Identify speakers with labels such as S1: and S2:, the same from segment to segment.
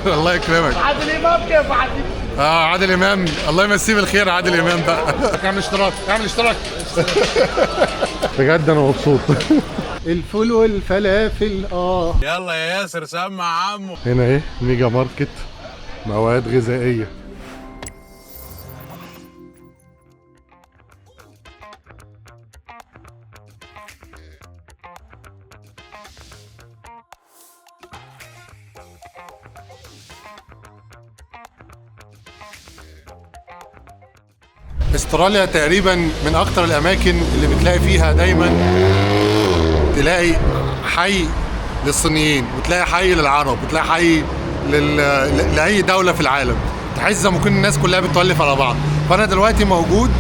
S1: الله يكرمك.
S2: عادل امام كيف عادل؟
S1: عادل امام الله يمسيه بالخير. عادل امام بقى اعمل اشتراك اعمل اشتراك. بجد انا مبسوط. الفول والفلافل
S2: يلا يا ياسر سمع عمو.
S1: هنا ايه ميجا ماركت مواد غذائيه. استراليا تقريبا من اكتر الاماكن اللي بتلاقي فيها دايما تلاقي حي للصينيين وتلاقي حي للعرب وتلاقي حي لاي دوله في العالم. تحس زي ما كل الناس كلها بتولف على بعض. فانا دلوقتي موجود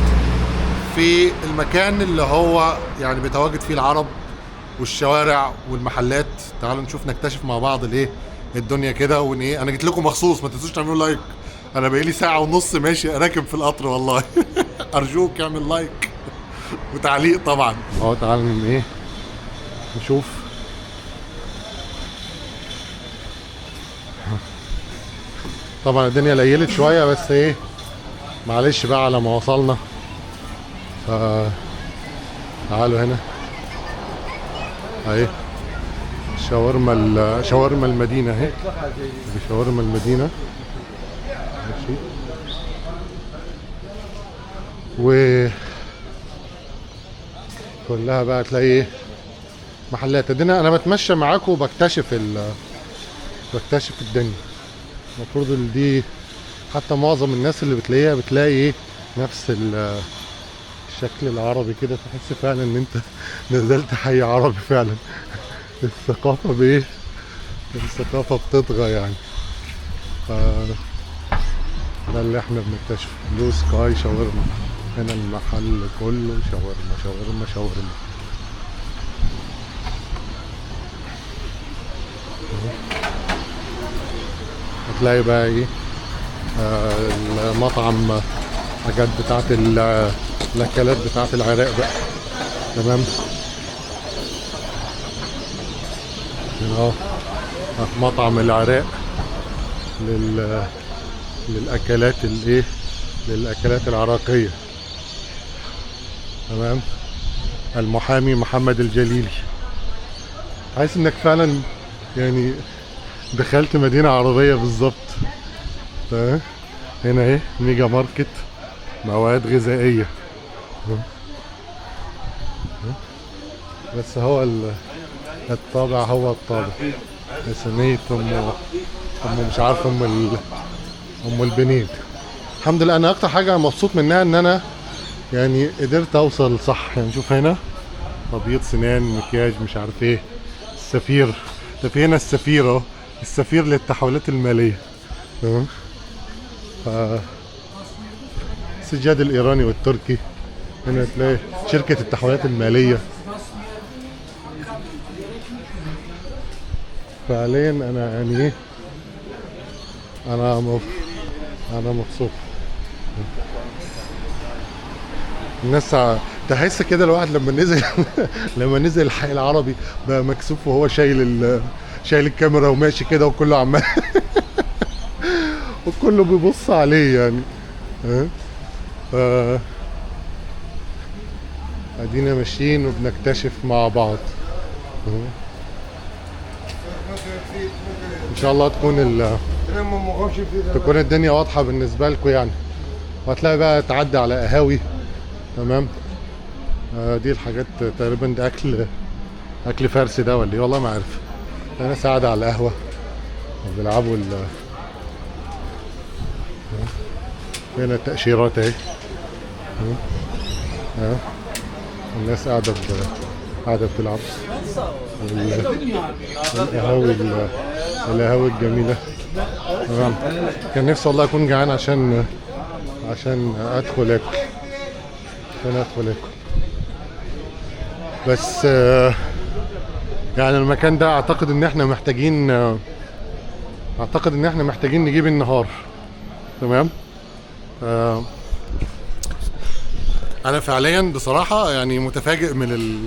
S1: في المكان اللي هو يعني بيتواجد فيه العرب والشوارع والمحلات. تعالوا نشوف نكتشف مع بعض ليه الدنيا كده وان ايه. انا جيت لكم مخصوص ما تنسوش تعملوا لايك. انا بقالي ساعه ونص ماشي راكب في القطر والله. ارجوك اعمل لايك وتعليق طبعا. تعالوا ايه نشوف. طبعا الدنيا ليلت شويه بس ايه معلش بقى على ما وصلنا. تعالوا هنا اهي شاورما المدينه اهي. شاورما المدينه ماشي. و كلها بقى تلاقي ايه محلات. انا بتمشى معاكم وبكتشف بكتشف الدنيا. المفروض دي حتى معظم الناس اللي بتلاقي ايه نفس الشكل العربي كده. تحس فعلا ان انت نزلت حي عربي فعلا. الثقافة بايه الثقافة بتطغى يعني. ده اللي احنا بنكتشفه. بلو سكاي شاورما. هنا المحل كله شاورما شاورما شاورما. هتلاقي بقى ايه المطعم حاجات بتاعت الاكلات بتاعت العراق بقى. تمام. مطعم العراق للاكلات الايه للاكلات العراقيه. تمام. المحامي محمد الجليلي. حاسس انك فعلا يعني دخلت مدينه عربيه بالظبط. تمام. هنا ايه ميجا ماركت مواد غذائيه. بس هو الطابع هو الطابع. صينية ام مش عارف ام البنين. الحمد لله. انا اكتر حاجه مبسوط منها ان انا يعني قدرت اوصل صح. يعني شوف هنا تبييض سنان مكياج مش عارف ايه. السفير ده في هنا السفير اهو. السفير للتحولات الماليه. تمام. السجاد الايراني والتركي. هنا تلاقي شركه التحولات الماليه. فعليا انا يعني ايه انا مبسوط. الناس تحس كده الواحد لما نزل الحي العربي بقى مكسوف وهو شايل الكاميرا وماشي كده وكله عمال وكله بيبص عليه يعني. ادينا ماشيين وبنكتشف مع بعض. ان شاء الله تكون الدنيا واضحه بالنسبه لكم يعني. وهتلاقي بقى تعدي على قهاوي. تمام. دي الحاجات تقريبا ده اكل فارسي ده ولا ايه والله ما عارف. ناس قاعده على القهوه وبيلعبوا هنا التأشيرات اهي. الناس قاعده بتلعب. القهاوي الجميله. تمام. كان نفسي والله اكون جعان عشان ادخل اكل. بس يعني المكان ده اعتقد ان احنا محتاجين نجيب النهار. تمام. انا فعليا بصراحه يعني متفاجئ من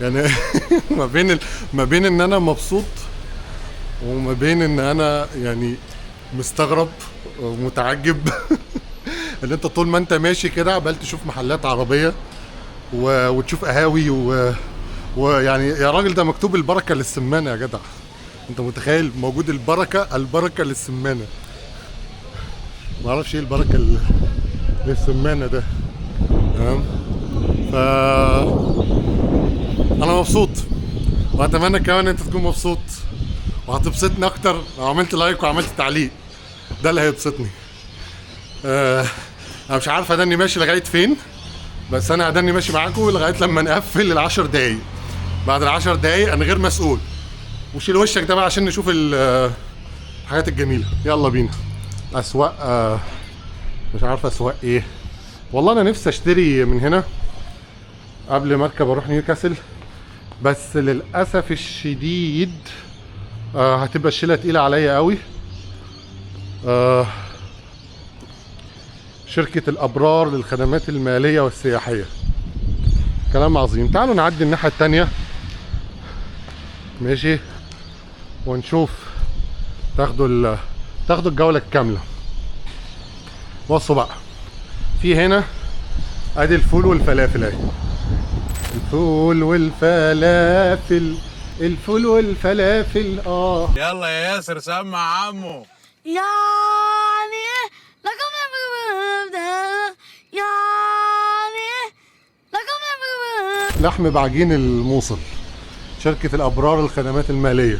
S1: يعني ما بين ان انا مبسوط وما بين ان انا يعني مستغرب ومتعجب ان انت طول ما انت ماشي كده عمال تشوف محلات عربيه وتشوف قهاوي ويعني يا راجل ده مكتوب البركه للسمانه يا جدع. انت متخيل موجود البركه للسمانه. ما اعرفش ايه البركه للسمانه ده. تمام. ف انا مبسوط واتمنى كمان انت تكون مبسوط وهتبسطني اكتر لو عملت لايك وعملت تعليق. ده اللي هيبسطني. انا مش عارف اداني ماشي لغايه فين، بس انا اداني ماشي معاكم لغايه لما نقفل ال10 دقايق. بعد ال10 دقايق انا غير مسؤول. وشيل وشك ده بقى عشان نشوف الحاجات الجميله. يلا بينا. اسواق مش عارف اسواق ايه. والله انا نفسي اشتري من هنا قبل ما اركب اروح نيوكاسل، بس للاسف الشديد هتبقى الشيله تقيله عليا قوي. شركة الأبرار للخدمات المالية والسياحية. كلام عظيم. تعالوا نعدي الناحية التانية ماشي ونشوف. تاخدوا الجولة الكاملة. بصوا بقى، في هنا ادي الفول والفلافل اهي. الفول والفلافل
S2: يلا يا ياسر سمع عمو.
S3: يعني لكم
S1: لحم بعجين الموصل. شركة الأبرار للخدمات المالية.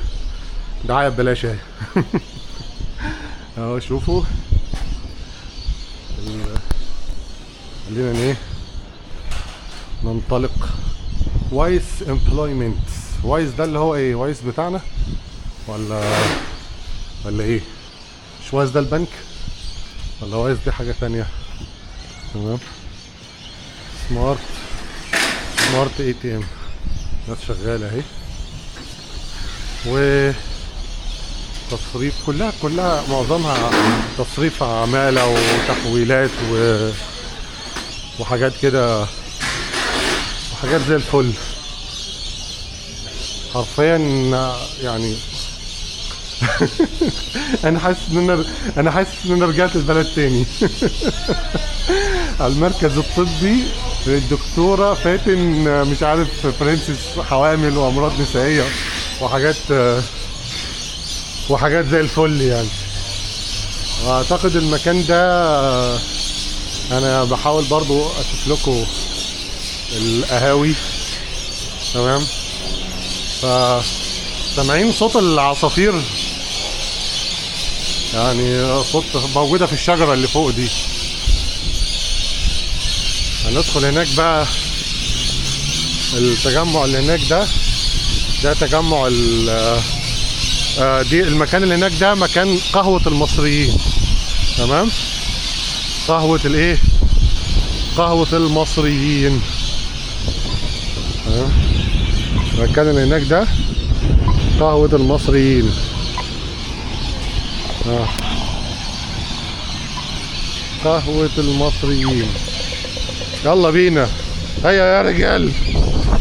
S1: دعاية ببلاش اهي. اهو شوفوا. خلينا ايه ننطلق. وايس امبلويمنت. وايس ده اللي هو ايه؟ وايس بتاعنا ولا ايه؟ مش وايس ده البنك ولا وايس دي حاجة تانية؟ تمام. سمارت اي تي ام. ناس شغالة اهي. و تصريف كلها معظمها تصريف عمالة وتحويلات وحاجات كده وحاجات زي الفل حرفيا يعني. انا حاسس ان انا رجعت البلد تاني. على المركز الطبي الدكتورة فاتن مش عارف فرنسيس حوامل وامراض نسائية وحاجات زي الفل يعني. واعتقد المكان ده انا بحاول برضو اشوف لكم القهاوي. تمام. سامعين صوت العصافير يعني، صوت موجودة في الشجرة اللي فوق دي. هندخل هناك بقى. التجمع اللي هناك ده تجمع دي المكان اللي هناك ده مكان قهوة المصريين. تمام. قهوة الايه؟ قهوة المصريين. تمام. المكان اللي هناك ده قهوة المصريين. قهوة المصريين. يلا بينا هيا يا رجال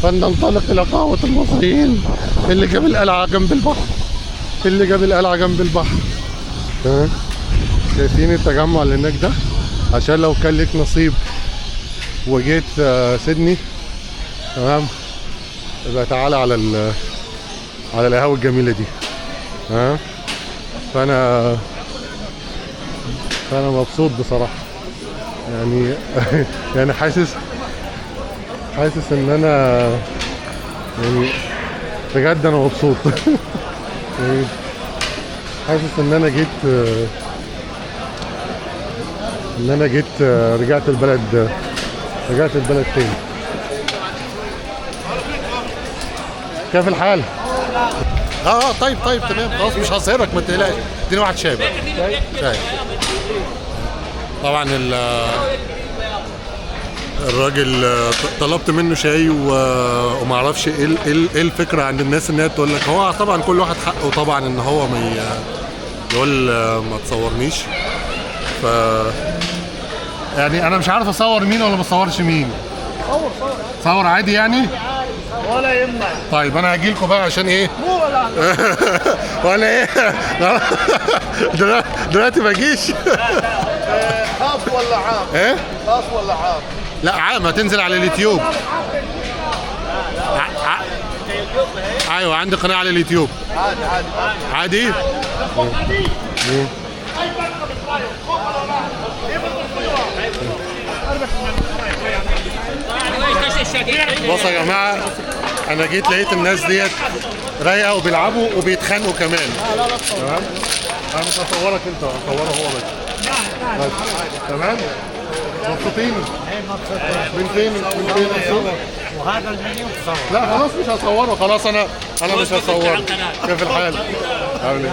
S1: فلننطلق الى قهوة المصريين اللي جاب القلعة جنب البحر. تمام. شايفين التجمع اللي هناك ده؟ عشان لو كان لك نصيب وجيت سيدني. تمام. يبقى تعالى على القهوة الجميلة دي. فانا مبسوط بصراحة يعني حاسس ان انا يعني بجد انا مبسوط. يعني حاسس ان انا جيت رجعت البلد تاني. كيف الحال؟ طيب تمام خلاص مش هظهرك ما تقلقش. اديني واحد شاي بقى. شاي. طبعا الراجل طلبت منه شاي وما اعرفش ايه الفكره عند الناس ان هي تقول لك هو طبعا كل واحد حقه طبعا ان هو ما يقول ما تصورنيش. ف يعني انا مش عارف اصور مين ولا ما اصورش مين. صور عادي يعني.
S4: ولا يهمك.
S1: طيب انا هاجي لكم بقى عشان ايه؟
S4: مو ولا
S1: ولا ايه؟ دلوقتي ما اجيش.
S4: خاص ولا عام؟
S1: ايه؟
S4: خاص ولا عام؟
S1: لا عام، هتنزل على اليوتيوب. ايوه عندي قناه على اليوتيوب.
S4: عادي.
S1: عادي؟ بصوا يا جماعه، انا جيت لقيت الناس ديت رايقه وبيلعبوا وبيتخانقوا كمان. تمام؟ انا مش هصورك انت، هصوره هو بس. تمام؟ مبسوطين؟ من فين مبسوط؟
S4: وهذا المنيو تصور.
S1: لا خلاص مش هصوره، خلاص انا مش هصوره. كيف الحال؟ عامل ايه؟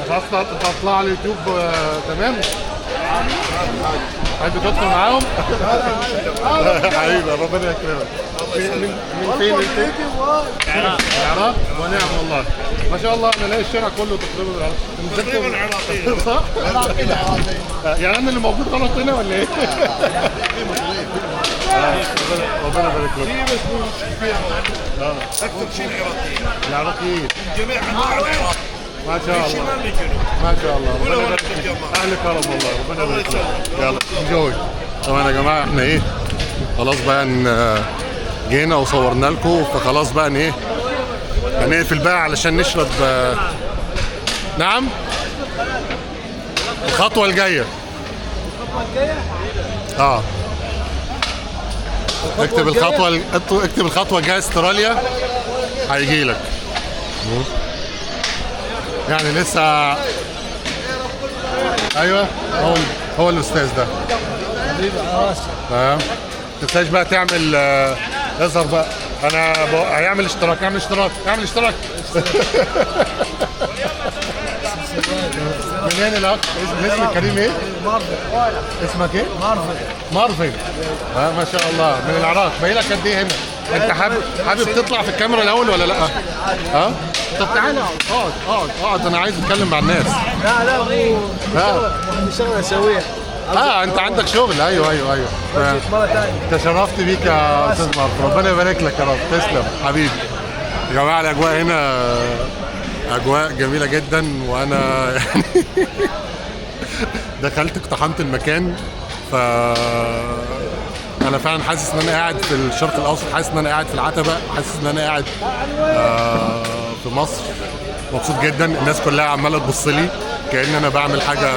S1: خلاص هطلع على اليوتيوب. تمام؟ حابب تدخل معاهم؟ حبيبي ربنا يكرمك. من فين انت؟ العراق؟ ونعم والله. ما شاء الله انا الاقي الشارع كله تقريبا عراقيين. صح؟ يعني انا اللي موجود غلط هنا ولا ايه؟ ربنا يبارك لك.
S4: اكثر شيء العراقيين.
S1: العراقيين
S4: جميع انواع العراق.
S1: ما شاء الله. ما شاء الله. ربنا يبارك لك. اهل كرم والله. ربنا يبارك لك. يلا انجوي. طبعا يا جماعه احنا ايه؟ خلاص بقى جينا وصورنا لكم، فخلاص بقى ايه؟ هنقفل بقى علشان نشرب. نعم؟ الخطوة الجاية. اكتب الخطوة الجاية استراليا هيجي لك. يعني لسه. ايوه هو الاستاذ ده. تمام. ما تنساش بقى تعمل اظهر بقى. هيعمل اشتراك. اعمل اشتراك. منين الاخ؟ الاسم الكريم ايه؟ اسمك ايه؟ مارفن. ما شاء الله، من العراق. باقي لك قد ايه هنا؟ انت حابب تطلع في الكاميرا الاول ولا لا؟ طب تعالى اقعد انا عايز اتكلم مع الناس.
S4: لا مو شغله اسويها.
S1: انت عندك شغل. ايوه
S4: مره ثانيه.
S1: تشرفت بيك يا استاذ مارك، ربنا يبارك لك يا رب. تسلم حبيبي. يا جماعه الاجواء هنا اجواء جميله جدا، وانا يعني دخلت اقتحمت المكان، ف انا فعلا حاسس ان انا قاعد في الشرق الاوسط، حاسس ان انا قاعد في العتبه، حاسس ان انا قاعد في مصر. مبسوط جدا. الناس كلها عماله تبص لي كأن انا بعمل حاجه،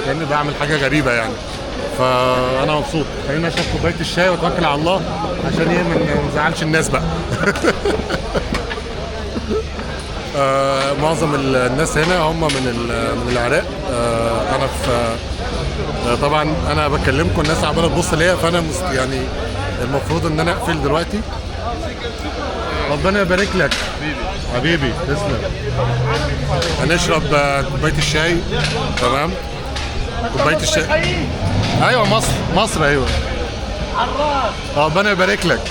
S1: كأني بعمل حاجه غريبه يعني. فانا مبسوط. خليني اشرب كوبايه الشاي واتوكل على الله عشان ايه ما نزعلش الناس بقى. معظم الناس هنا هم من العراق. انا في طبعا انا بكلمكم، الناس عماله تبص ليا، فانا يعني المفروض ان انا اقفل دلوقتي. ربنا يبارك لك حبيبي. تسلم. هنشرب كوبايه الشاي. تمام. كوبايه الشاي. ايوه مصر ايوه. ربنا يبارك لك.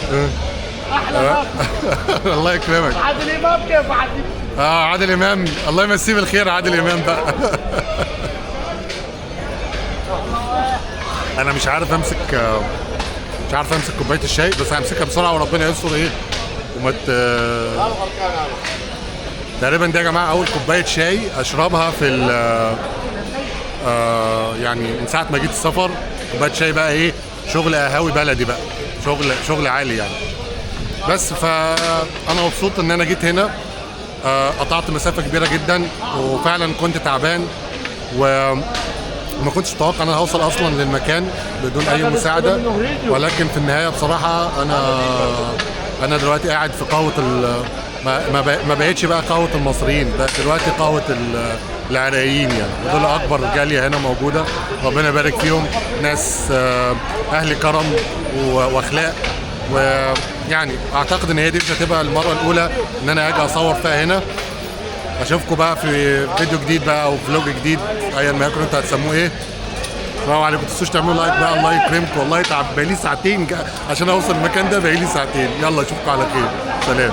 S1: الله يكرمك.
S4: عادل امام كيف عادل؟
S1: عادل امام الله يمسيه بالخير. عادل امام بقى. انا مش عارف امسك كوبايه الشاي، بس همسكها بسرعه وربنا يستر ايه تقريبا دي يا جماعه اول كوبايه شاي اشربها في يعني من ساعه ما جيت السفر. كوبايه شاي بقى ايه، شغل قهاوي بلدي بقى، شغل عالي يعني. بس فانا مبسوط ان انا جيت هنا. قطعت مسافه كبيره جدا، وفعلا كنت تعبان، وما كنتش متوقع ان انا هوصل اصلا للمكان بدون اي مساعده. ولكن في النهايه بصراحه انا دلوقتي قاعد في قهوه ما بقتش بقى قهوه المصريين، بقت دلوقتي قهوه العراقيين يعني. دول اكبر جاليه هنا موجوده، ربنا يبارك فيهم. ناس اهل كرم واخلاق، ويعني اعتقد ان هي دي مش هتبقى المره الاولى ان انا اجي اصور فيها هنا. اشوفكم بقى في فيديو جديد بقى او فلوج جديد، ايا ما يكن انتوا هتسموه ايه. السلام عليكم. ما تنسوش تعملوا لايك بقى، الله يكرمكم. والله تعب بقالي ساعتين عشان اوصل المكان ده، بقالي ساعتين. يلا اشوفكم على خير. سلام.